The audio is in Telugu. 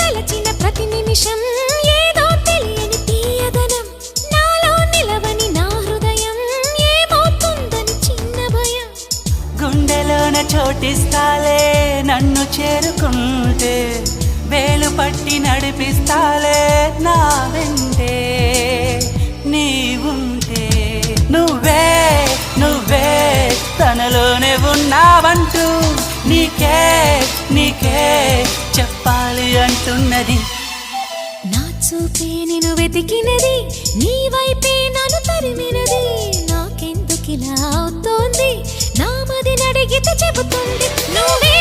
తలచిన ప్రతి నిమిషం ఏదో తెలియని తీయదనం నాలో నిలవని నా హృదయం ఏమవుతుందని చిన్న భయం గుండెలోన చోటిస్తాలే నన్ను చేరుకుంటే వేలు పట్టి నడిపిస్తాలే నా వెంటే నీవుంటే నువ్వే నువ్వే తనలోనే ఉన్నావంటూ నీకే నీకే చెప్పాలి అంటున్నది నా చూపే నిన్ను వెతికినది నీ వైపే నన్ను తరిమినది నాకెందుకిలా అవుతోంది నా మది నడిగితే చెబుతుంది నువ్వే